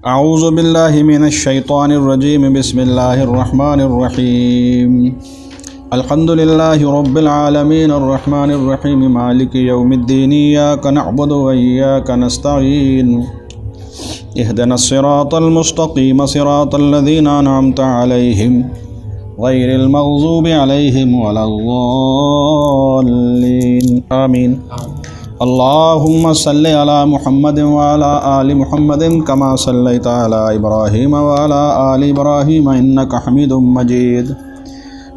اعوذ باللہ من الشیطان الرجیم بسم اللہ الرحمن الرحیم الحمد للہ رب العالمین الرحمن الرحیم مالک یوم الدین ایاک نعبد و ایاک نستعین اہدنا الصراط المستقیم صراط الذین انعمت علیہم غیر المغضوب علیہم ولا الضالین آمین۔ اللہم صلی علی محمد وعلی آل محمد کما صلیت علی ابراہیم وعلی آل ابراہیم انک حمید مجید۔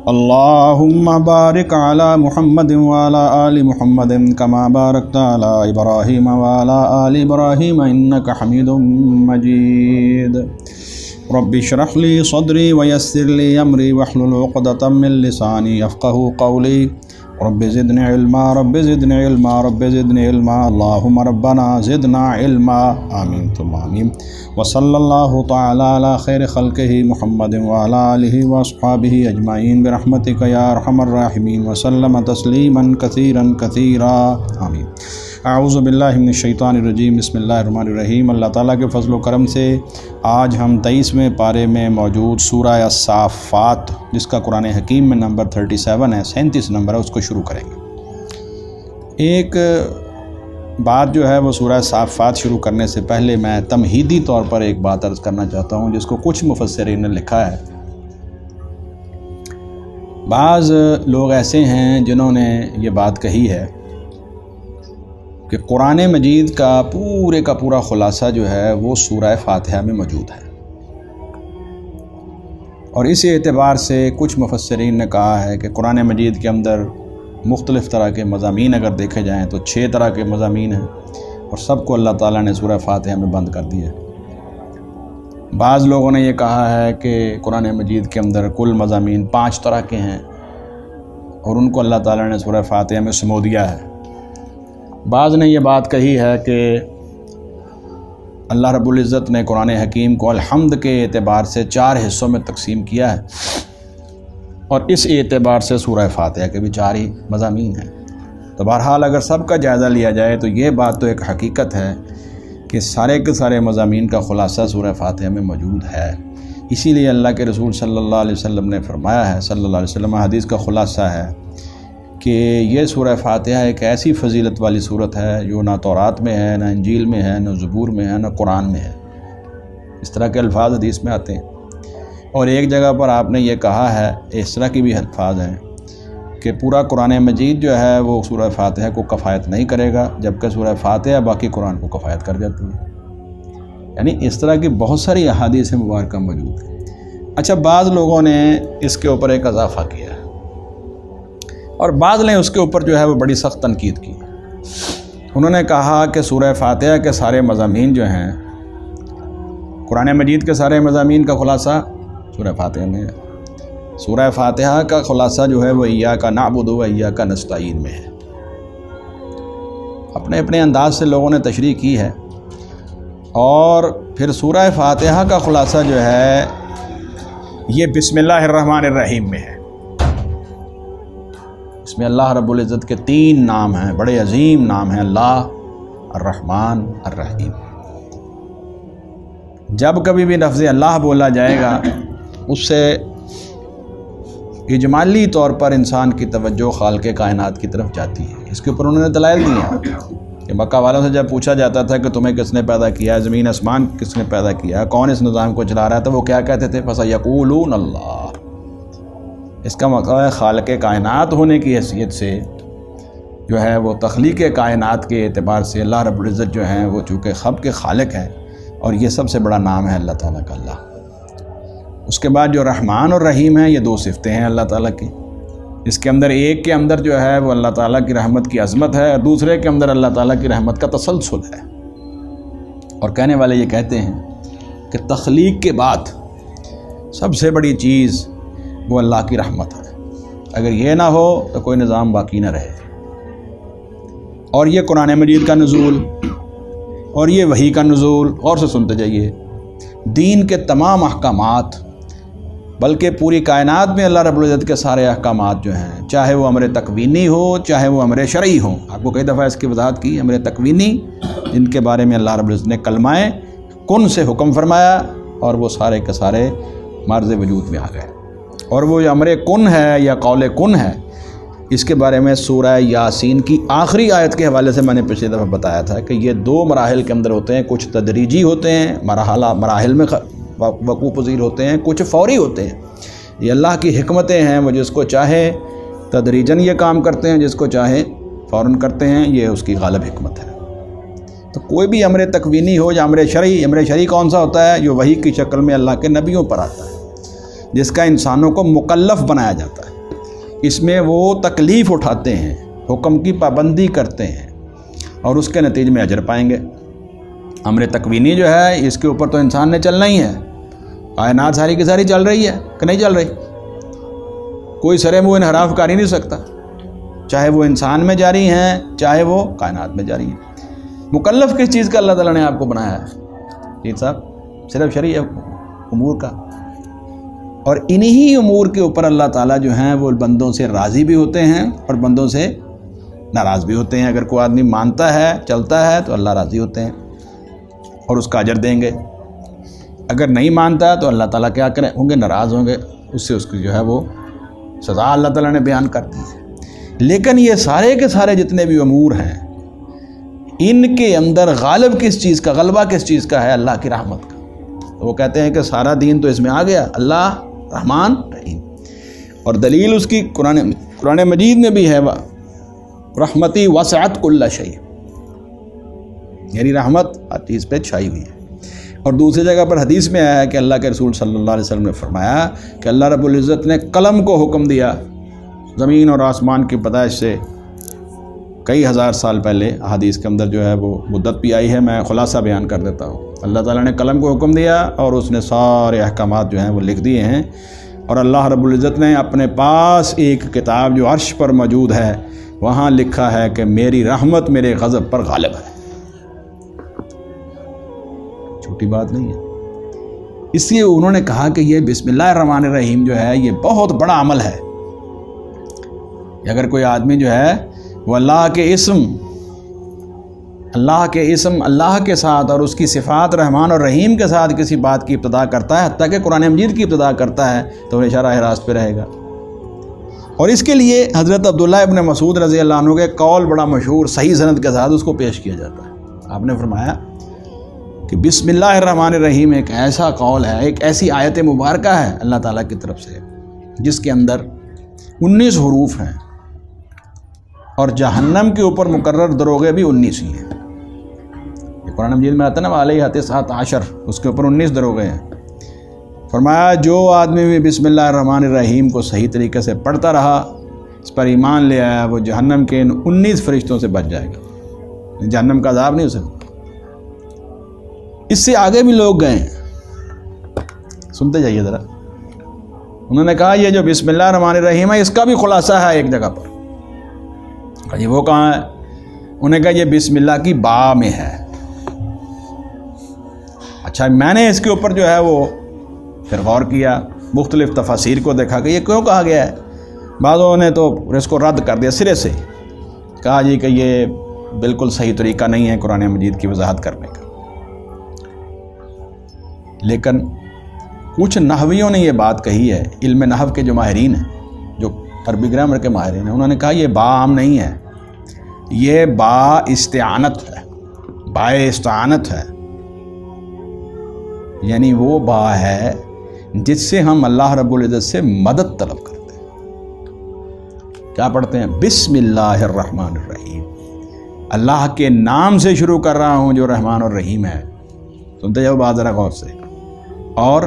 اللہم بارک علی محمد وعلی آل محمد کما بارکت علی ابراہیم وعلی آل ابراہیم انک حمید مجید۔ رب اشرح لی صدری ویسر لی امری واحلل عقدۃ من لسانی یفقہوا قولی۔ رب زدنی علما رب زدنی علما رب زدنی علما اللہم ربنا زدنا علما آمین ثم آمین۔ وصلی اللہ تعالی علی خیر خلقہ محمد وعلی آلہ واصحابہ اجمعین برحمتک یا ارحم الراحمین وسلم تسلیما کثیرا کثیرا آمین۔ اعوذ باللہ من الشیطان الرجیم بسم اللہ الرحمن الرحیم۔ اللہ تعالیٰ کے فضل و کرم سے آج ہم 23ویں پارے میں موجود سورہ الصافات، جس کا قرآن حکیم میں نمبر 37 ہے، 37 نمبر ہے، اس کو شروع کریں گے۔ ایک بات جو ہے وہ سورہ الصافات شروع کرنے سے پہلے میں تمہیدی طور پر ایک بات عرض کرنا چاہتا ہوں، جس کو کچھ مفسرین نے لکھا ہے۔ بعض لوگ ایسے ہیں جنہوں نے یہ بات کہی ہے کہ قرآن مجید کا پورا خلاصہ جو ہے وہ سورہ فاتحہ میں موجود ہے، اور اس اعتبار سے کچھ مفسرین نے کہا ہے کہ قرآن مجید کے اندر مختلف طرح کے مضامین اگر دیکھے جائیں تو 6 طرح کے مضامین ہیں، اور سب کو اللہ تعالیٰ نے سورہ فاتحہ میں بند کر دیا ہے۔ بعض لوگوں نے یہ کہا ہے کہ قرآن مجید کے اندر کل مضامین 5 طرح کے ہیں، اور ان کو اللہ تعالیٰ نے سورہ فاتحہ میں سمو دیا ہے۔ بعض نے یہ بات کہی ہے کہ اللہ رب العزت نے قرآن حکیم کو الحمد کے اعتبار سے 4 حصوں میں تقسیم کیا ہے، اور اس اعتبار سے سورہ فاتحہ کے بھی 4 ہی مضامین ہیں۔ تو بہرحال اگر سب کا جائزہ لیا جائے تو یہ بات تو ایک حقیقت ہے کہ سارے کے سارے مضامین کا خلاصہ سورہ فاتحہ میں موجود ہے۔ اسی لیے اللہ کے رسول صلی اللہ علیہ وسلم نے فرمایا ہے، صلی اللہ علیہ وسلم حدیث کا خلاصہ ہے کہ یہ سورہ فاتحہ ایک ایسی فضیلت والی صورت ہے جو نہ تورات میں ہے، نہ انجیل میں ہے، نہ زبور میں ہے، نہ قرآن میں ہے۔ اس طرح کے الفاظ حدیث میں آتے ہیں، اور ایک جگہ پر آپ نے یہ کہا ہے، اس طرح کی بھی الفاظ ہیں کہ پورا قرآن مجید جو ہے وہ سورہ فاتحہ کو کفایت نہیں کرے گا، جبکہ سورہ فاتحہ باقی قرآن کو کفایت کر جاتی ہے۔ یعنی اس طرح کی بہت ساری احادیث مبارکہ موجود ہیں۔ اچھا، بعض لوگوں نے اس کے اوپر ایک اضافہ کیا ہے، اور بعض نے اس کے اوپر جو ہے وہ بڑی سخت تنقید کی۔ انہوں نے کہا کہ سورہ فاتحہ کے سارے مضامین جو ہیں، قرآن مجید کے سارے مضامین کا خلاصہ سورہ فاتحہ میں ہے۔ سورہ فاتحہ کا خلاصہ جو ہے وہ ایاک نعبد و ایاک نستعین میں ہے۔ اپنے اپنے انداز سے لوگوں نے تشریح کی ہے، اور پھر سورہ فاتحہ کا خلاصہ جو ہے یہ بسم اللہ الرحمن الرحیم میں ہے۔ اس میں اللہ رب العزت کے 3 نام ہیں، بڑے عظیم نام ہیں، اللہ، الرحمن، الرحیم۔ جب کبھی بھی لفظ اللہ بولا جائے گا، اس سے اجمالی طور پر انسان کی توجہ خالق کائنات کی طرف جاتی ہے۔ اس کے اوپر انہوں نے دلائل دی ہیں کہ مکہ والوں سے جب پوچھا جاتا تھا کہ تمہیں کس نے پیدا کیا، زمین آسمان کس نے پیدا کیا، کون اس نظام کو چلا رہا تھا، وہ کیا کہتے تھے؟ فَسَيَقُولُونَ اللَّهُ۔ اس کا مطلب ہے خالق کائنات ہونے کی حیثیت سے جو ہے وہ تخلیق کائنات کے اعتبار سے اللہ رب العزت جو ہیں وہ چونکہ خب کے خالق ہیں، اور یہ سب سے بڑا نام ہے اللہ تعالیٰ کا اللہ۔ اس کے بعد جو رحمان اور رحیم ہیں، یہ 2 صفتیں ہیں اللہ تعالیٰ کی۔ اس کے اندر ایک کے اندر جو ہے وہ اللہ تعالیٰ کی رحمت کی عظمت ہے، اور دوسرے کے اندر اللہ تعالیٰ کی رحمت کا تسلسل ہے۔ اور کہنے والے یہ کہتے ہیں کہ تخلیق کے بعد سب سے بڑی چیز وہ اللہ کی رحمت ہے، اگر یہ نہ ہو تو کوئی نظام باقی نہ رہے۔ اور یہ قرآن مجید کا نزول، اور یہ وحی کا نزول، اور سے سنتے جائیے، دین کے تمام احکامات، بلکہ پوری کائنات میں اللہ رب العزت کے سارے احکامات جو ہیں، چاہے وہ امر تکوینی ہو چاہے وہ امر شرعی ہو۔ آپ کو کئی دفعہ اس کی وضاحت کی، امر تکوینی جن کے بارے میں اللہ رب العزت نے کلمہ کن سے حکم فرمایا اور وہ سارے کے سارے مرز وجود میں آ گئے۔ اور وہ جو امر کن ہے یا قول کن ہے، اس کے بارے میں سورہ یاسین کی آخری آیت کے حوالے سے میں نے پچھلی دفعہ بتایا تھا کہ یہ 2 مراحل کے اندر ہوتے ہیں، کچھ تدریجی ہوتے ہیں، مراحل میں وقوع پذیر ہوتے ہیں، کچھ فوری ہوتے ہیں۔ یہ اللہ کی حکمتیں ہیں، وہ جس کو چاہے تدریجاً یہ کام کرتے ہیں، جس کو چاہے فوراً کرتے ہیں، یہ اس کی غالب حکمت ہے۔ تو کوئی بھی امر تکوینی ہو یا امر شرعی کون سا ہوتا ہے؟ جو وحی کی شکل میں اللہ کے نبیوں پر آتا ہے، جس کا انسانوں کو مکلف بنایا جاتا ہے۔ اس میں وہ تکلیف اٹھاتے ہیں، حکم کی پابندی کرتے ہیں اور اس کے نتیجے میں اجر پائیں گے۔ امر تکوینی جو ہے، اس کے اوپر تو انسان نے چلنا ہی ہے۔ کائنات ساری کی ساری چل رہی ہے کہ نہیں چل رہی؟ کوئی سرے منہ انحراف کر ہی نہیں سکتا، چاہے وہ انسان میں جاری ہیں، چاہے وہ کائنات میں جاری ہیں۔ مکلف کس چیز کا اللہ تعالیٰ نے آپ کو بنایا ہے؟ جی صاحب، صرف شرعی امور کا۔ اور انہی امور کے اوپر اللہ تعالیٰ جو ہیں وہ بندوں سے راضی بھی ہوتے ہیں اور بندوں سے ناراض بھی ہوتے ہیں۔ اگر کوئی آدمی مانتا ہے، چلتا ہے، تو اللہ راضی ہوتے ہیں اور اس کا اجر دیں گے۔ اگر نہیں مانتا ہے تو اللہ تعالیٰ کیا کریں ہوں گے؟ ناراض ہوں گے، اس سے اس کی جو ہے وہ سزا اللہ تعالیٰ نے بیان کر دی ہے۔ لیکن یہ سارے کے سارے جتنے بھی امور ہیں، ان کے اندر غالب کس چیز کا، غلبہ کس چیز کا ہے؟ اللہ کی رحمت کا۔ تو وہ کہتے ہیں کہ سارا دین تو اس میں آ گیا، اللہ رحمان رحیم۔ اور دلیل اس کی قرآن مجید میں بھی ہے، رحمتی وسعت کل شیء، یعنی رحمت ہر چیز پہ چھائی ہوئی ہے۔ اور دوسری جگہ پر حدیث میں آیا ہے کہ اللہ کے رسول صلی اللہ علیہ وسلم نے فرمایا کہ اللہ رب العزت نے قلم کو حکم دیا زمین اور آسمان کی پیدائش سے کئی ہزار سال پہلے۔ حدیث کے اندر جو ہے وہ مدت بھی آئی ہے، میں خلاصہ بیان کر دیتا ہوں۔ اللہ تعالیٰ نے قلم کو حکم دیا اور اس نے سارے احکامات جو ہیں وہ لکھ دیے ہیں، اور اللہ رب العزت نے اپنے پاس ایک کتاب جو عرش پر موجود ہے، وہاں لکھا ہے کہ میری رحمت میرے غضب پر غالب ہے۔ چھوٹی بات نہیں ہے۔ اس لیے انہوں نے کہا کہ یہ بسم اللہ الرحمن الرحیم جو ہے یہ بہت بڑا عمل ہے۔ اگر کوئی آدمی جو ہے وہ اللہ کے اسم اللہ کے ساتھ اور اس کی صفات رحمان اور رحیم کے ساتھ کسی بات کی ابتدا کرتا ہے، حتیٰ کہ قرآن مجید کی ابتدا کرتا ہے، تو وہ راہ راست پہ رہے گا۔ اور اس کے لیے حضرت عبداللہ ابن مسعود رضی اللہ عنہ کے قول بڑا مشہور صحیح سند کے ساتھ اس کو پیش کیا جاتا ہے۔ آپ نے فرمایا کہ بسم اللہ الرحمن الرحیم ایک ایسا قول ہے، ایک ایسی آیت مبارکہ ہے اللہ تعالیٰ کی طرف سے، جس کے اندر 19 حروف ہیں، اور جہنم کے اوپر مقرر دروغے بھی 19 ہی ہیں۔ یہ قرآن مجید میں آتا ہے نا، علیہ 19، اس کے اوپر 19 دروغے ہیں۔ فرمایا جو آدمی بھی بسم اللہ الرحمن الرحیم کو صحیح طریقے سے پڑھتا رہا، اس پر ایمان لے آیا، وہ جہنم کے ان 19 فرشتوں سے بچ جائے گا، جہنم کا عذاب نہیں ہو سکتا۔ اس سے آگے بھی لوگ گئے ہیں، سنتے جائیے ذرا۔ انہوں نے کہا یہ جو بسم اللہ الرحمن الرحیم ہے، اس کا بھی خلاصہ ہے ایک جگہ پر۔ یہ وہ کہاں ہے؟ انہوں نے کہا یہ بسم اللہ کی با میں ہے۔ اچھا، میں نے اس کے اوپر جو ہے وہ پھر غور کیا، مختلف تفاسیر کو دیکھا کہ یہ کیوں کہا گیا ہے۔ بعضوں نے تو اس کو رد کر دیا سرے سے، کہا جی کہ یہ بالکل صحیح طریقہ نہیں ہے قرآن مجید کی وضاحت کرنے کا۔ لیکن کچھ نحویوں نے یہ بات کہی ہے، علم نحو کے جو ماہرین ہیں، جو عربی گرامر کے ماہرین ہیں، انہوں نے کہا یہ با عام نہیں ہے، یہ با استعانت ہے، با استعانت ہے، یعنی وہ با ہے جس سے ہم اللہ رب العزت سے مدد طلب کرتے ہیں۔ کیا پڑھتے ہیں؟ بسم اللہ الرحمن الرحیم، اللہ کے نام سے شروع کر رہا ہوں جو رحمان اور رحیم ہے۔ سنتے جاؤ بات ذرا غور سے۔ اور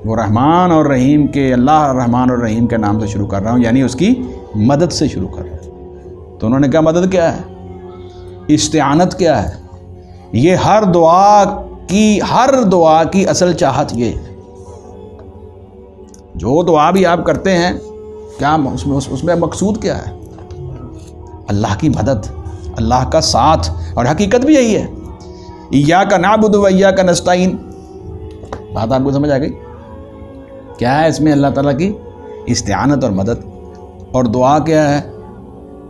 وہ رحمان اور رحیم کے، اللہ رحمان اور رحیم کے نام سے شروع کر رہا ہوں، یعنی اس کی مدد سے شروع کر رہا ہوں۔ تو انہوں نے کہا مدد کیا ہے؟ استعانت کیا ہے؟ یہ ہر دعا کی اصل چاہت یہ ہے۔ جو دعا بھی آپ کرتے ہیں، کیا اس میں مقصود کیا ہے؟ اللہ کی مدد، اللہ کا ساتھ، اور حقیقت بھی یہی ہے۔ ایاک نعبد و ایاک نستعین، بات آپ کو سمجھ آ گئی؟ کیا ہے اس میں؟ اللہ تعالیٰ کی استعانت اور مدد۔ اور دعا کیا ہے؟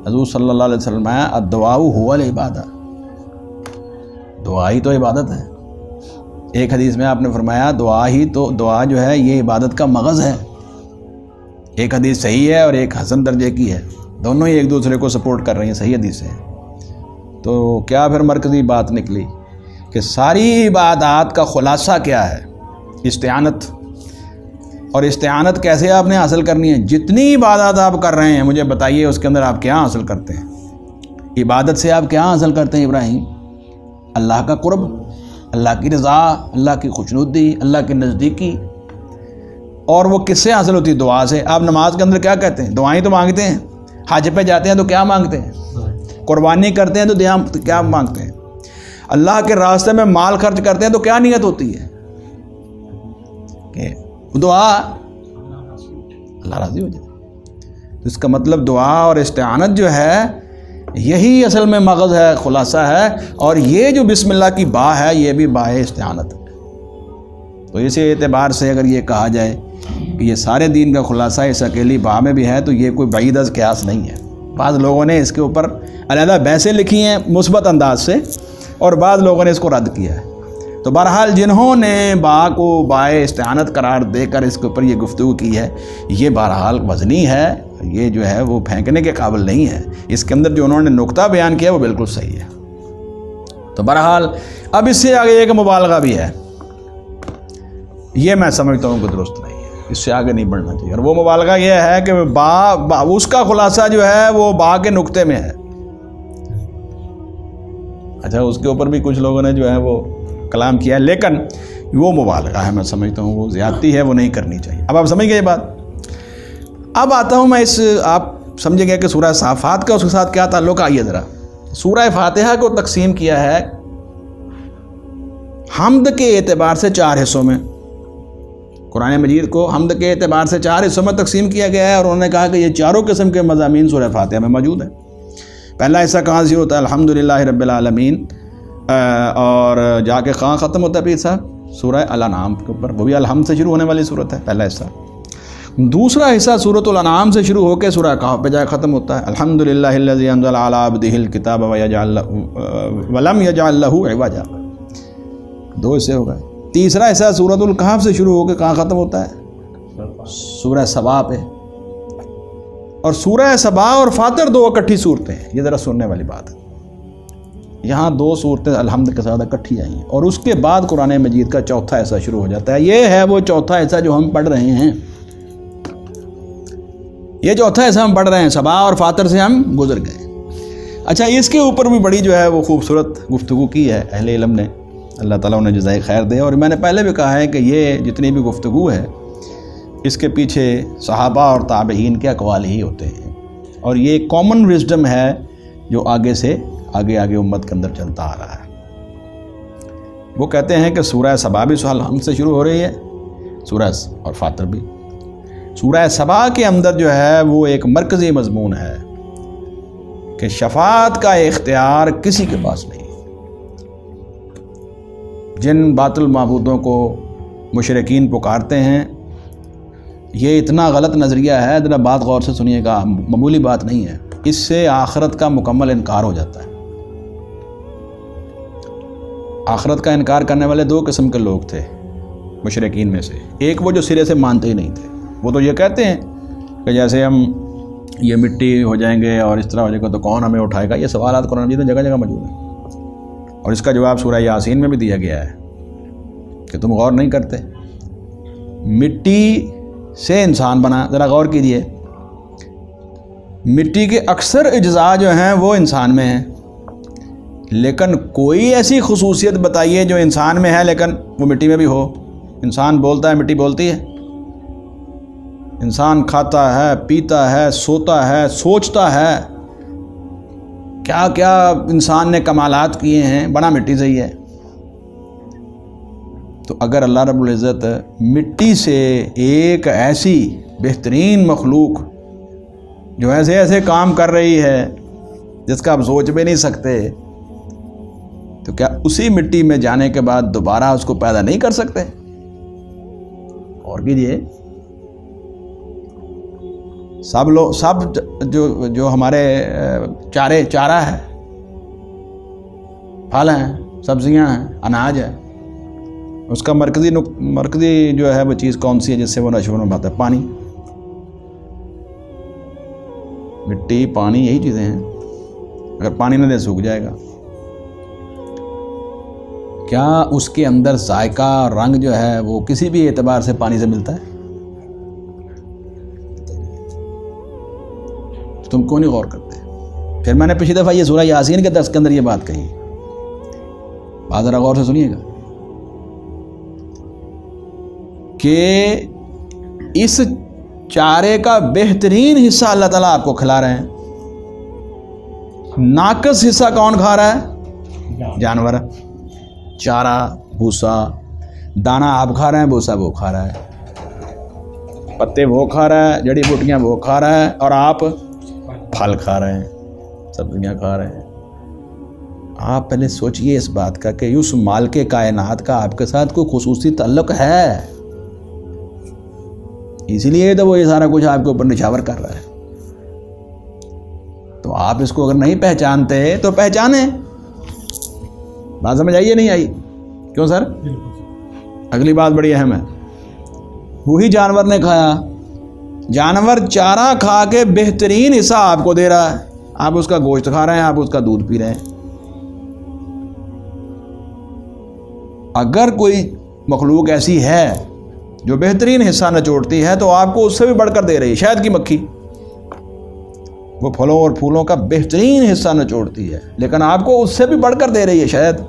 حضور صلی اللہ علیہ وسلم آیا الدعاء هو العبادہ، دعا ہی تو عبادت ہے۔ ایک حدیث میں آپ نے فرمایا دعا جو ہے یہ عبادت کا مغز ہے. ایک حدیث صحیح ہے اور ایک حسن درجے کی ہے، دونوں ہی ایک دوسرے کو سپورٹ کر رہی ہیں، صحیح حدیث ہے. تو کیا پھر مرکزی بات نکلی کہ ساری عبادات کا خلاصہ کیا ہے؟ استعانت. اور استعانت کیسے آپ نے حاصل کرنی ہے؟ جتنی عبادات آپ کر رہے ہیں مجھے بتائیے اس کے اندر آپ کیا حاصل کرتے ہیں؟ عبادت سے آپ کیا حاصل کرتے ہیں ابراہیم؟ اللہ کا قرب، اللہ کی رضا، اللہ کی خوشنودی، اللہ کی نزدیکی. اور وہ کس سے حاصل ہوتی ہے؟ دعا سے. آپ نماز کے اندر کیا کہتے ہیں؟ دعائیں تو مانگتے ہیں. حج پہ جاتے ہیں تو کیا مانگتے ہیں؟ قربانی کرتے ہیں تو کیا مانگتے ہیں؟ اللہ کے راستے میں مال خرچ کرتے ہیں تو کیا نیت ہوتی ہے؟ کہ دعا اللہ راضی ہو جائے. تو اس کا مطلب دعا اور استعانت جو ہے یہی اصل میں مغز ہے، خلاصہ ہے. اور یہ جو بسم اللہ کی با ہے یہ بھی با استعانت ہے. تو اسی اعتبار سے اگر یہ کہا جائے کہ یہ سارے دین کا خلاصہ اس اکیلی با میں بھی ہے تو یہ کوئی بعید از قیاس نہیں ہے. بعض لوگوں نے اس کے اوپر علیحدہ بحثیں لکھی ہیں مثبت انداز سے، اور بعض لوگوں نے اس کو رد کیا ہے. تو بہرحال جنہوں نے با کو بائے استعانت قرار دے کر اس کے اوپر یہ گفتگو کی ہے یہ بہرحال وزنی ہے، یہ جو ہے وہ پھینکنے کے قابل نہیں ہے. اس کے اندر جو انہوں نے نقطہ بیان کیا وہ بالکل صحیح ہے. تو بہرحال اب اس سے آگے ایک مبالغہ بھی ہے، یہ میں سمجھتا ہوں کہ درست نہیں ہے، اس سے آگے نہیں بڑھنا چاہیے. اور وہ مبالغہ یہ ہے کہ با اس کا خلاصہ جو ہے وہ با کے نقطے میں ہے. اچھا اس کے اوپر بھی کچھ لوگوں نے جو ہے وہ کلام کیا ہے، لیکن وہ مبالغہ ہے، میں سمجھتا ہوں وہ زیادتی ہے، وہ نہیں کرنی چاہیے. اب آپ سمجھ گئے یہ بات. اب آتا ہوں میں آپ سمجھیں گے کہ سورہ صافات کا اس کے ساتھ کیا تعلق. آئیے ذرا سورہ فاتحہ کو تقسیم کیا ہے حمد کے اعتبار سے 4 حصوں میں. قرآن مجید کو حمد کے اعتبار سے 4 حصوں میں تقسیم کیا گیا ہے، اور انہوں نے کہا کہ یہ چاروں قسم کے مضامین سورہ فاتحہ میں موجود ہیں. پہلا حصہ کہاں سے ہوتا ہے؟ الحمدللہ رب العالمین، اور جا کے کہاں ختم ہوتا ہے پیر صاحب؟ سورہ الانعام کے اوپر، وہ بھی الحمد سے شروع ہونے والی صورت ہے پہلا حصہ. دوسرا حصہ سورۃ الانعام سے شروع ہو کے سورہ کہف پہ جا کے ختم ہوتا ہے. الحمدللہ الذی انزل علی عبدہ الکتاب ولم یجعل لہ عوجا. 2 حصے ہو گئے. تیسرا حصہ سورۃ الکہف سے شروع ہو کے کہاں ختم ہوتا ہے؟ سورہ سبا پہ. اور سورہ سبا اور فاطر 2 اکٹھی صورتیں ہیں. یہ ذرا سننے والی بات ہے، یہاں 2 صورتیں الحمد کے ساتھ اکٹھی آئی ہیں، اور اس کے بعد قرآن مجید کا چوتھا حصہ شروع ہو جاتا ہے. یہ ہے وہ چوتھا حصہ جو ہم پڑھ رہے ہیں. یہ چوتھا حصہ ہم پڑھ رہے ہیں، سبا اور فاطر سے ہم گزر گئے. اچھا اس کے اوپر بھی بڑی جو ہے وہ خوبصورت گفتگو کی ہے اہل علم نے، اللہ تعالیٰ انہیں جزائے خیر دے. اور میں نے پہلے بھی کہا ہے کہ یہ جتنی بھی گفتگو ہے اس کے پیچھے صحابہ اور تابعین کے اقوال ہی ہوتے ہیں، اور یہ ایک کامن وزڈم ہے جو آگے سے آگے امت کے اندر چلتا آ رہا ہے. وہ کہتے ہیں کہ سورہ سبا بھی الحمد سے شروع ہو رہی ہے، سورہ اور فاطر بھی. سورہ سبا کے اندر جو ہے وہ ایک مرکزی مضمون ہے کہ شفاعت کا اختیار کسی کے پاس نہیں. جن باطل معبودوں کو مشرکین پکارتے ہیں یہ اتنا غلط نظریہ ہے، ذرا بات غور سے سنیے گا، معمولی بات نہیں ہے. اس سے آخرت کا مکمل انکار ہو جاتا ہے. آخرت کا انکار کرنے والے 2 قسم کے لوگ تھے مشرکین میں سے. ایک وہ جو سرے سے مانتے ہی نہیں تھے، وہ تو یہ کہتے ہیں کہ جیسے ہم یہ مٹی ہو جائیں گے اور اس طرح ہو جائے گا تو کون ہمیں اٹھائے گا. یہ سوالات قرآن مجید میں جگہ جگہ موجود ہیں، اور اس کا جواب سورہ یاسین میں بھی دیا گیا ہے کہ تم غور نہیں کرتے. مٹی سے انسان بنا، ذرا غور کیجئے. مٹی کے اکثر اجزاء جو ہیں وہ انسان میں ہیں، لیکن کوئی ایسی خصوصیت بتائیے جو انسان میں ہے لیکن وہ مٹی میں بھی ہو. انسان بولتا ہے، مٹی بولتی ہے. انسان کھاتا ہے، پیتا ہے، سوتا ہے، سوچتا ہے، کیا کیا انسان نے کمالات کیے ہیں، بنا مٹی سے ہی ہے. تو اگر اللہ رب العزت مٹی سے ایک ایسی بہترین مخلوق جو ایسے ایسے کام کر رہی ہے جس کا آپ سوچ بھی نہیں سکتے، تو کیا اسی مٹی میں جانے کے بعد دوبارہ اس کو پیدا نہیں کر سکتے؟ اور کیجیے. سب جو ہمارے چارہ ہے، پھل ہیں، سبزیاں ہیں، اناج ہے، اس کا مرکزی جو ہے وہ چیز کون سی ہے جس سے وہ نشو و نما ہے؟ پانی، مٹی، پانی، یہی چیزیں ہیں. اگر پانی نہ دے سوکھ جائے گا. کیا اس کے اندر ذائقہ اور رنگ جو ہے وہ کسی بھی اعتبار سے پانی سے ملتا ہے؟ تم کیوں نہیں غور کرتے؟ پھر میں نے پچھلی دفعہ یہ سورہ یاسین کے درس کے اندر یہ بات کہی، بات ذرا غور سے سنیے گا، کہ اس چارے کا بہترین حصہ اللہ تعالیٰ آپ کو کھلا رہے ہیں. ناقص حصہ کون کھا رہا ہے؟ جانور. چارہ، بھوسا، دانہ آپ کھا رہے ہیں، بھوسا وہ کھا رہا ہے، پتے وہ کھا رہا ہے، جڑی بوٹیاں وہ کھا رہا ہے، اور آپ پھل کھا رہے ہیں، سبزیاں کھا رہے ہیں. آپ پہلے سوچئے اس بات کا کہ اس مالک کائنات کا آپ کے ساتھ کوئی خصوصی تعلق ہے، اسی لیے تو وہ یہ سارا کچھ آپ کے اوپر نچھاور کر رہا ہے. تو آپ اس کو اگر نہیں پہچانتے تو پہچانیں. بات سمجھ آئی یا نہیں آئی؟ کیوں سر؟ اگلی بات بڑی اہم ہے. وہی جانور نے کھایا، جانور چارہ کھا کے بہترین حصہ آپ کو دے رہا ہے، آپ اس کا گوشت کھا رہے ہیں، آپ اس کا دودھ پی رہے ہیں. اگر کوئی مخلوق ایسی ہے جو بہترین حصہ نچوڑتی ہے تو آپ کو اس سے بھی بڑھ کر دے رہی ہے. شہد کی مکھی وہ پھلوں اور پھولوں کا بہترین حصہ نچوڑتی ہے، لیکن آپ کو اس سے بھی بڑھ کر دے رہی ہے شہد.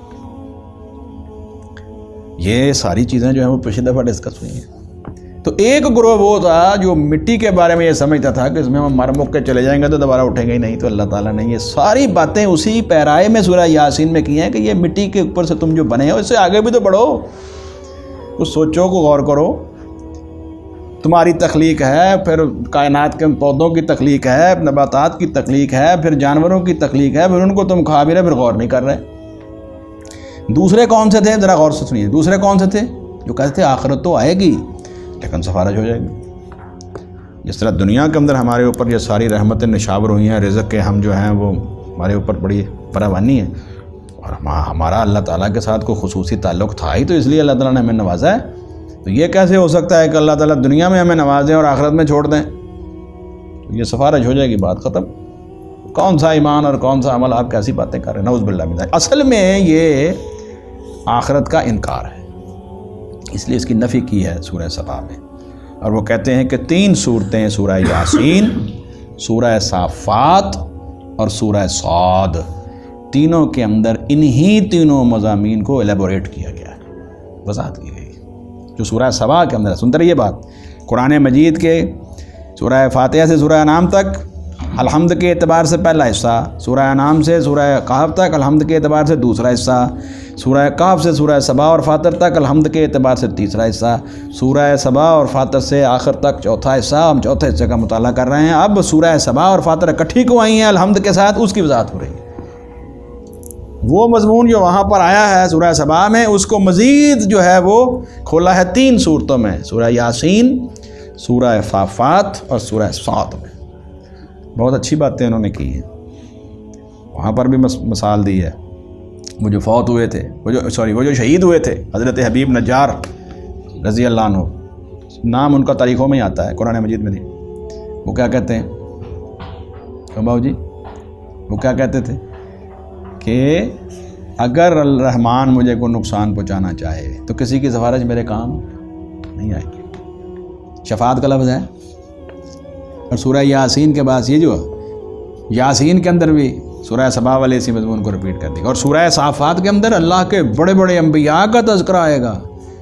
یہ ساری چیزیں جو ہیں وہ پچھلی دفعہ ڈسکس ہوئی ہیں. تو ایک گروہ وہ تھا جو مٹی کے بارے میں یہ سمجھتا تھا کہ اس میں ہم مر مک کے چلے جائیں گے تو دوبارہ اٹھیں گے ہی نہیں. تو اللہ تعالیٰ نے یہ ساری باتیں اسی پیرائے میں سورہ یاسین میں کی ہیں کہ یہ مٹی کے اوپر سے تم جو بنے ہو اس سے آگے بھی تو بڑھو، کچھ سوچو، کو غور کرو. تمہاری تخلیق ہے، پھر کائنات کے پودوں کی تخلیق ہے، نباتات کی تخلیق ہے، پھر جانوروں کی تخلیق ہے، پھر ان کو تم کھا بھی رہے، پھر غور نہیں کر رہے. دوسرے کون سے تھے؟ ذرا غور سے سنیے. دوسرے کون سے تھے؟ جو کہتے تھے آخرت تو آئے گی لیکن سفارش ہو جائے گی. جس طرح دنیا کے اندر ہمارے اوپر یہ ساری رحمتیں نشاور ہوئی ہیں، رزق کے ہم جو ہیں وہ ہمارے اوپر بڑی فراوانی ہے، اور ہمارا اللہ تعالیٰ کے ساتھ کوئی خصوصی تعلق تھا ہی تو اس لیے اللہ تعالیٰ نے ہمیں نوازا ہے. تو یہ کیسے ہو سکتا ہے کہ اللہ تعالیٰ دنیا میں ہمیں نوازیں اور آخرت میں چھوڑ دیں؟ یہ سفارش ہو جائے گی، بات ختم. کون سا ایمان اور کون سا عمل، آپ کیسی باتیں کر رہے ہیں؟ نعوذ باللہ من ذلک. اصل میں یہ آخرت کا انکار ہے، اس لیے اس کی نفی کی ہے سورہ سبا میں. اور وہ کہتے ہیں کہ 3 صورتیں، سورہ یاسین، سورہ صافات اور سورہ صاد، تینوں کے اندر انہی تینوں مضامین کو ایلیبوریٹ کیا گیا ہے، وضاحت کی گئی. جو سورہ سبا کے اندر، سنتے رہیے بات، قرآن مجید کے سورہ فاتحہ سے سورہ انعام تک الحمد کے اعتبار سے پہلا حصہ، سورہ انعام سے سورہ کہف تک الحمد کے اعتبار سے دوسرا حصہ، سورہ کہف سے سورہ سبا اور فاطر تک الحمد کے اعتبار سے تیسرا حصہ، سورہ سبا اور فاطر سے آخر تک چوتھا حصہ. ہم چوتھے حصے کا مطالعہ کر رہے ہیں. اب سورہ سبا اور فاطر اکٹھی کو آئی ہیں الحمد کے ساتھ، اس کی وضاحت ہو رہی ہے. وہ مضمون جو وہاں پر آیا ہے سورہ سبا میں، اس کو مزید جو ہے وہ کھولا ہے 3 صورتوں میں، سورہ یاسین، سورہ صافات اور سورہ صاد میں. بہت اچھی باتیں انہوں نے کی ہیں. وہاں پر بھی مثال دی ہے. وہ جو فوت ہوئے تھے، وہ جو شہید ہوئے تھے، حضرت حبیب نجار رضی اللہ عنہ، نام ان کا تاریخوں میں ہی آتا ہے، قرآن مجید میں نہیں. وہ کیا کہتے ہیں بابو جی؟ وہ کیا کہتے تھے کہ اگر الرحمن مجھے کوئی نقصان پہنچانا چاہے تو کسی کی سفارش میرے کام نہیں آئے گی. شفاعت کا لفظ ہے. اور سورہ یاسین کے بعد یہ جو یاسین کے اندر بھی سورہ سبا والے اسی مضمون کو رپیٹ کر دی. اور سورہ صافات کے اندر اللہ کے بڑے بڑے انبیاء کا تذکرہ آئے گا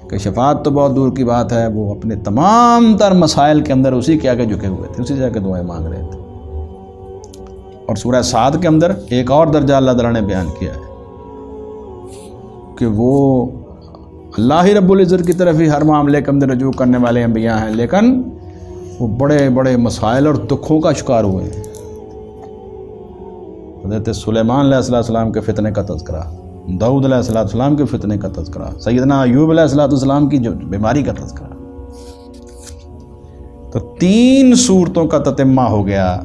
کہ شفاعت تو بہت دور کی بات ہے، وہ اپنے تمام تر مسائل کے اندر اسی کے آگے جھکے ہوئے تھے، اسی سے آگے دعائیں مانگ رہے تھے. اور سورہ صاد کے اندر ایک اور درجہ اللہ تعالیٰ نے بیان کیا ہے کہ وہ اللہ ہی رب العزت کی طرف ہی ہر معاملے کے اندر رجوع کرنے والے انبیاء ہیں، لیکن وہ بڑے بڑے مسائل اور دکھوں کا شکار ہوئے ہیں. حضرت سلیمان علیہ السلام کے فتنے کا تذکرہ، داؤد علیہ السلام کے فتنے کا تذکرہ، سیدنا ایوب علیہ السلام کی جو بیماری کا تذکرہ. تو 3 صورتوں کا تتمہ ہو گیا،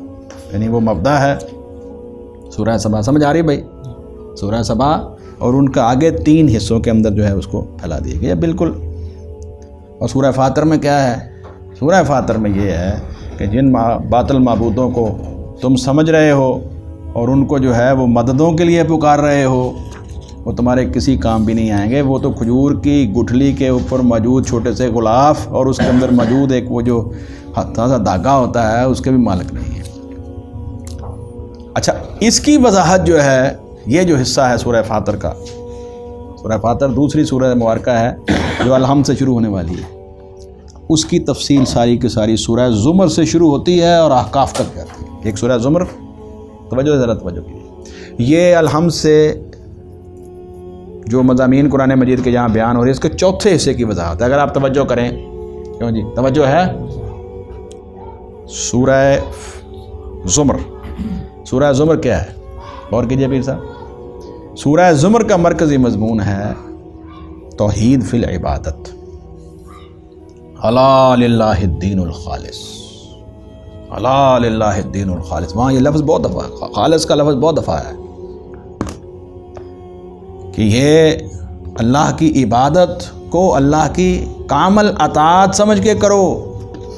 یعنی وہ مبدا ہے سورہ سبا. سمجھ آ رہی بھائی؟ سورہ سبا اور ان کا آگے 3 حصوں کے اندر جو ہے اس کو پھیلا دیا گیا بالکل۔ اور سورہ فاطر میں کیا ہے؟ سورہ فاطر میں یہ ہے کہ جن باطل معبودوں کو تم سمجھ رہے ہو اور ان کو جو ہے وہ مددوں کے لیے پکار رہے ہو، وہ تمہارے کسی کام بھی نہیں آئیں گے۔ وہ تو کھجور کی گٹھلی کے اوپر موجود چھوٹے سے غلاف اور اس کے اندر موجود ایک وہ جو تھوڑا سا دھاگا ہوتا ہے اس کے بھی مالک نہیں ہے۔ اچھا، اس کی وضاحت جو ہے، یہ جو حصہ ہے سورہ فاطر کا، سورہ فاطر دوسری سورہ مبارکہ ہے جو الحمد سے شروع ہونے والی ہے، اس کی تفصیل ساری کی ساری سورہ زمر سے شروع ہوتی ہے اور احقاف تک جاتی ہے۔ ایک سورہ زمر، توجہ ذرا توجہ کیجیے، یہ الحمد سے جو مضامین قرآن مجید کے یہاں بیان ہو رہے ہیں اس کے چوتھے حصے کی وضاحت ہے۔ اگر آپ توجہ کریں، کیوں جی توجہ ہے، سورہ زمر، سورہ زمر کیا ہے؟ غور کیجیے پیر صاحب، سورہ زمر کا مرکزی مضمون ہے توحید فی العبادت، الا للہ الدین الخالص، الا للہ الدین الخالص۔ وہاں یہ لفظ بہت دفعہ ہے، خالص کا لفظ بہت دفعہ ہے کہ یہ اللہ کی عبادت کو اللہ کی کامل اطاعت سمجھ کے کرو،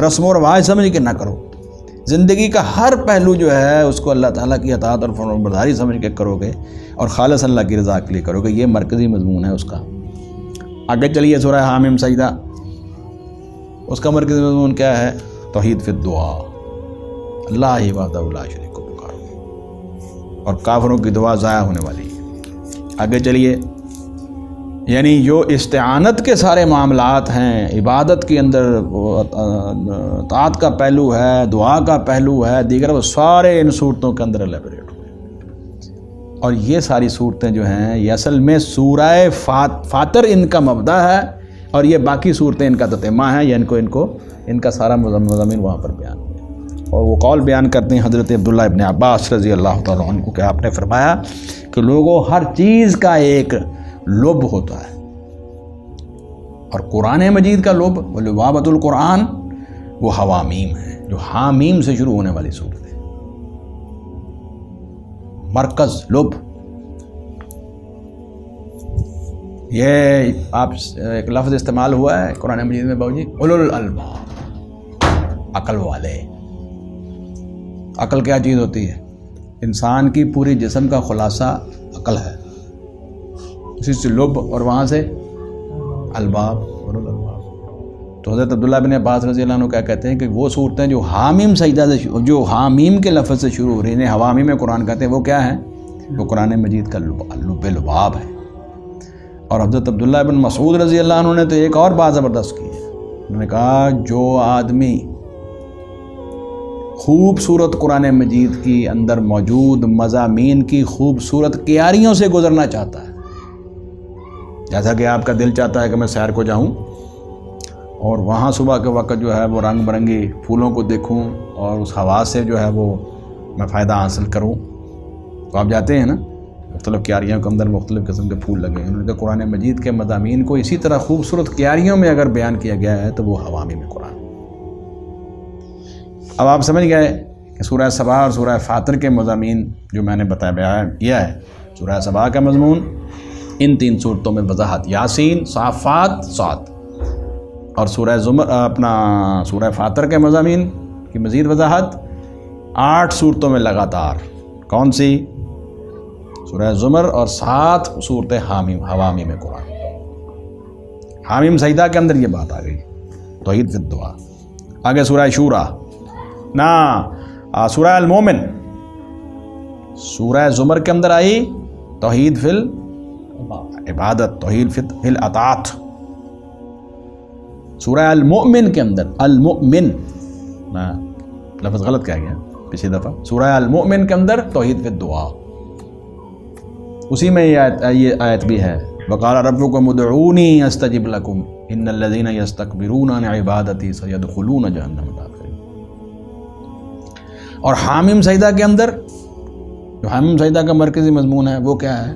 رسم و رواج سمجھ کے نہ کرو۔ زندگی کا ہر پہلو جو ہے اس کو اللہ تعالیٰ کی اطاعت اور فرمانبرداری سمجھ کے کرو گے اور خالص اللہ کی رضا کے لیے کرو گے، یہ مرکزی مضمون ہے اس کا۔ آگے چلیے سورہ حامیم سجدہ، اس کا مرکزی مضمون کیا ہے؟ توحید فی الدعا، اللہ وحدہ لا شریک کو پکارو، اور کافروں کی دعا ضائع ہونے والی ہے۔ آگے چلیے، یعنی جو استعانت کے سارے معاملات ہیں، عبادت کے اندر طاعت کا پہلو ہے، دعا کا پہلو ہے، دیگر وہ سارے ان صورتوں کے اندر الیبریٹ ہوئے۔ اور یہ ساری صورتیں جو ہیں یہ اصل میں سورہ فاطر ان کا مبدا ہے، اور یہ باقی صورتیں ان کا تتمہ ہیں، یا ان کا سارا مضامین وہاں پر بیان ہے۔ اور وہ قول بیان کرتے ہیں حضرت عبداللہ ابن عباس رضی اللہ تعالیٰ عنہ کو کہ آپ نے فرمایا کہ لوگوں، ہر چیز کا ایک لب ہوتا ہے، اور قرآن مجید کا لب ولبابۃ القرآن وہ حوامیم ہے، جو حامیم سے شروع ہونے والی صورت ہے، مرکز لب۔ یہ آپ ایک لفظ استعمال ہوا ہے قرآن مجید میں باؤ جی، اولو الالباب، عقل والے۔ عقل کیا چیز ہوتی ہے؟ انسان کی پوری جسم کا خلاصہ عقل ہے، اسی سے لب اور وہاں سے الباب، اولو الالباب۔ تو حضرت عبداللہ بن عباس رضی اللہ عنہ کیا کہتے ہیں کہ وہ صورتیں جو حامیم سجدہ سے، جو حامیم کے لفظ سے شروع ہو رہی ہیں، حوامیم میں قرآن کہتے ہیں، وہ کیا ہیں؟ وہ قرآن مجید کا لب لباب ہے۔ اور حضرت عبداللہ بن مسعود رضی اللہ عنہ نے تو ایک اور بات زبردست کی ہے، انہوں نے کہا جو آدمی خوبصورت قرآن مجید کی اندر موجود مضامین کی خوبصورت کیاریوں سے گزرنا چاہتا ہے، جیسا کہ آپ کا دل چاہتا ہے کہ میں سیر کو جاؤں اور وہاں صبح کے وقت جو ہے وہ رنگ برنگی پھولوں کو دیکھوں اور اس ہوا سے جو ہے وہ میں فائدہ حاصل کروں، تو آپ جاتے ہیں نا، مختلف کیاریوں کے اندر مختلف قسم کے پھول لگے ہیں۔ انہوں نے کہا قرآن مجید کے مضامین کو اسی طرح خوبصورت کیاریوں میں اگر بیان کیا گیا ہے تو وہ حوامیم میں قرآن۔ اب آپ سمجھ گئے کہ سورہ سبا اور سورہ فاطر کے مضامین جو میں نے بتایا بیان کیا ہے، سورہ سبا کا مضمون ان 3 صورتوں میں وضاحت، یاسین، صافات، صاد، اور سورہ زمر سورہ فاطر کے مضامین کی مزید وضاحت 8 صورتوں میں لگاتار، کون سی؟ سورہ زمر اور 7 صورتیں حوامیم میں قرآن۔ حامیم سجدہ کے اندر یہ بات آ گئی، توحید فی الدعا۔ آگے سورہ شورا، سورہ المومن، سورہ زمر کے اندر آئی توحید فی عبادت، توحید فی الاطاعت۔ سورہ المؤمن کے اندر، المؤمن میں لفظ غلط کہہ گیا پچھلی دفعہ، سورہ المؤمن کے اندر توحید فی الدعا۔ اسی میں یہ آیت بھی ہے، وقال ربکم ادعونی استجب لکم ان الذین یستکبرون عن عبادتی سیدخلون جہنم داخرین۔ اور حامیم سجدہ کے اندر، جو حامیم سجدہ کا مرکزی مضمون ہے وہ کیا ہے؟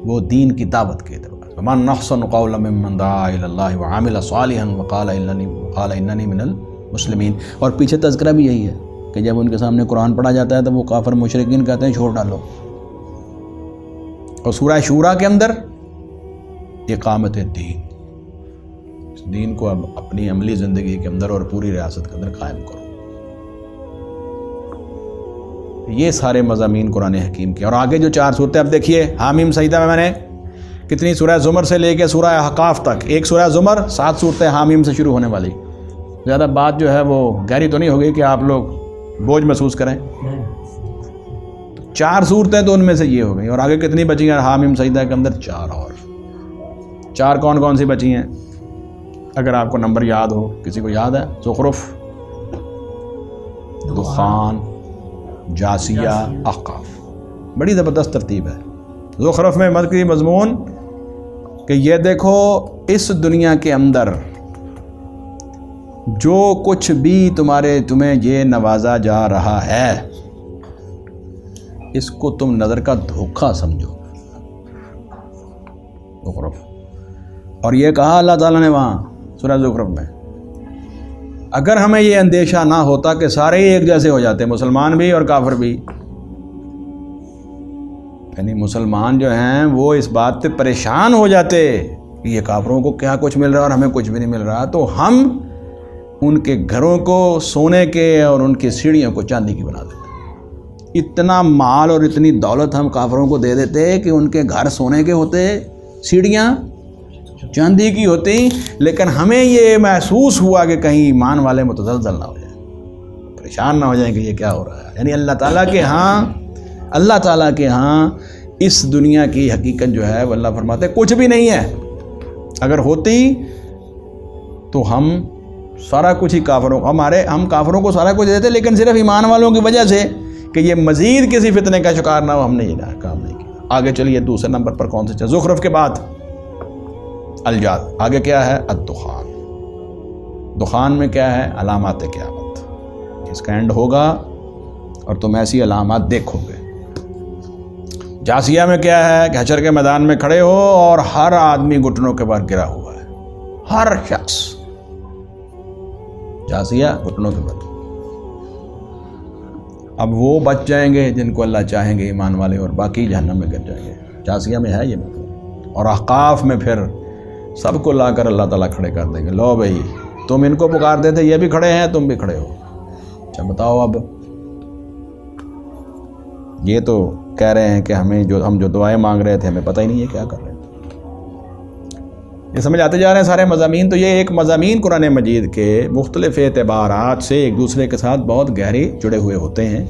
وہ دین کی دعوت کے اعتبار سے، ومن احسن قولا ممن دعا الی اللہ وعمل صالحا وقال اننی من المسلمین۔ اور پیچھے تذکرہ بھی یہی ہے کہ جب ان کے سامنے قرآن پڑھا جاتا ہے تو وہ کافر مشرکین کہتے ہیں چھوڑ ڈالو، اور سورہ شورا کے اندر اقامت دین، اس دین کو اب اپنی عملی زندگی کے اندر اور پوری ریاست کے اندر قائم کرو۔ یہ سارے مضامین قرآن حکیم کے۔ اور آگے جو 4 صورتیں اب دیکھیے، حامیم سجدہ میں نے کتنی، سورہ زمر سے لے کے سورہ احقاف تک، ایک سورہ زمر 7 صورتیں حامیم سے شروع ہونے والی۔ زیادہ بات جو ہے وہ گہری تو نہیں ہوگی کہ آپ لوگ بوجھ محسوس کریں، 4 صورتیں تو ان میں سے یہ ہو گئی، اور آگے کتنی بچی ہیں حامیم سجدہ کے اندر؟ 4 اور 4 کون کون سی بچی ہیں؟ اگر آپ کو نمبر یاد ہو، کسی کو یاد ہے؟ زخرف، دخان، جاسیہ، احقاف۔ بڑی زبردست ترتیب ہے۔ زخرف میں مذکری مضمون کہ یہ دیکھو اس دنیا کے اندر جو کچھ بھی تمہیں یہ نوازا جا رہا ہے، اس کو تم نظر کا دھوکہ سمجھو۔ زخرف۔ اور یہ کہا اللہ تعالیٰ نے وہاں سورہ زخرف میں، اگر ہمیں یہ اندیشہ نہ ہوتا کہ سارے ہی ایک جیسے ہو جاتے، مسلمان بھی اور کافر بھی، یعنی مسلمان جو ہیں وہ اس بات پہ پریشان ہو جاتے کہ یہ کافروں کو کیا کچھ مل رہا ہے اور ہمیں کچھ بھی نہیں مل رہا، تو ہم ان کے گھروں کو سونے کے اور ان کی سیڑھیوں کو چاندی کی بنا دیتے۔ اتنا مال اور اتنی دولت ہم کافروں کو دے دیتے کہ ان کے گھر سونے کے ہوتے، سیڑھیاں چاندی کی ہوتی، لیکن ہمیں یہ محسوس ہوا کہ کہیں ایمان والے متزلزل نہ ہو جائیں، پریشان نہ ہو جائیں کہ یہ کیا ہو رہا ہے۔ یعنی اللہ تعالیٰ کے ہاں اس دنیا کی حقیقت جو ہے وہ اللہ فرماتے کچھ بھی نہیں ہے، اگر ہوتی تو ہم سارا کچھ ہی کافروں کو، ہم کافروں کو سارا کچھ دیتے، لیکن صرف ایمان والوں کی وجہ سے کہ یہ مزید کسی فتنے کا شکار نہ ہو، ہم نے یہ کام نہیں کیا۔ آگے چلیے دوسرے نمبر پر کون سے؟ زخرف کے بعد الجاد، آگے کیا ہے؟ الدخان۔ دخان میں کیا ہے؟ علامات قیامت، اس کا اینڈ ہوگا اور تم ایسی علامات دیکھو گے۔ جاسیہ میں کیا ہے کہ حشر کے میدان میں کھڑے ہو اور ہر آدمی گھٹنوں کے بعد گرا ہوا ہے، ہر شخص، جاسیہ گھٹنوں کے بعد۔ اب وہ بچ جائیں گے جن کو اللہ چاہیں گے ایمان والے، اور باقی جہنم میں گر جائیں گے۔ جاسیہ میں ہے یہ مطلب۔ اور احقاف میں پھر سب کو لا کر اللہ تعالیٰ کھڑے کر دیں گے، لو بھائی تم ان کو پکارتے تھے، یہ بھی کھڑے ہیں، تم بھی کھڑے ہو، اچھا بتاؤ اب۔ یہ تو کہہ رہے ہیں کہ ہم جو دعائیں مانگ رہے تھے ہمیں پتہ ہی نہیں ہے کیا کر رہے ہیں۔ یہ سمجھ آتے جا رہے ہیں سارے مضامین۔ تو یہ ایک مضامین قرآن مجید کے مختلف اعتبارات سے ایک دوسرے کے ساتھ بہت گہری جڑے ہوئے ہوتے ہیں۔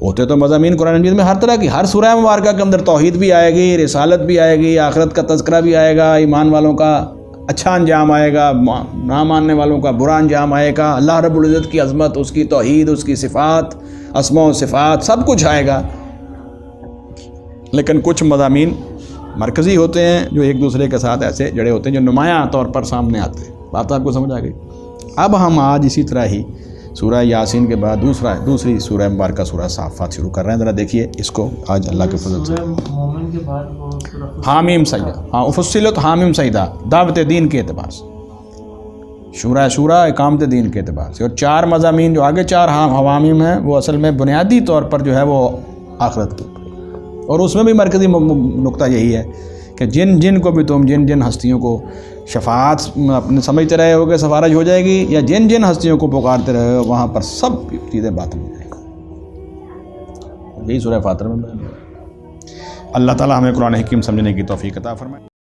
ہوتے تو مضامین قرآن مجید میں ہر طرح کی، ہر سورہ مبارکہ کے اندر توحید بھی آئے گی، رسالت بھی آئے گی، آخرت کا تذکرہ بھی آئے گا، ایمان والوں کا اچھا انجام آئے گا، نہ ماننے والوں کا برا انجام آئے گا، اللہ رب العزت کی عظمت، اس کی توحید، اس کی صفات، اسماء و صفات، سب کچھ آئے گا۔ لیکن کچھ مضامین مرکزی ہوتے ہیں جو ایک دوسرے کے ساتھ ایسے جڑے ہوتے ہیں، جو نمایاں طور پر سامنے آتے ہیں۔ بات آپ کو سمجھ آ گئی؟ اب ہم آج اسی طرح ہی سورہ یاسین کے بعد دوسری سورہ مبارکہ سورہ صافات شروع کر رہے ہیں۔ ذرا دیکھیے اس کو آج اللہ کے فضل سے۔ حامیم سجدہ، ہاں افصلت حامیم سجدہ، دعوت دین کے اعتبار سے، شورا شورا اقامت دین کے اعتبار سے، اور 4 مضامین جو آگے 4 حوامیم ہیں وہ اصل میں بنیادی طور پر جو ہے وہ آخرت کے، اور اس میں بھی مرکزی نقطہ یہی ہے کہ جن کو بھی تم جن ہستیوں کو شفاعت اپنے سمجھتے رہے ہو کہ سفارش ہو جائے گی، یا جن ہستیوں کو پکارتے رہے ہو، وہاں پر سب چیزیں باطل ہو جائیں گی۔ یہی سورہ فاتر میں اللہ تعالیٰ ہمیں قرآن حکیم سمجھنے کی توفیق عطا فرمائے۔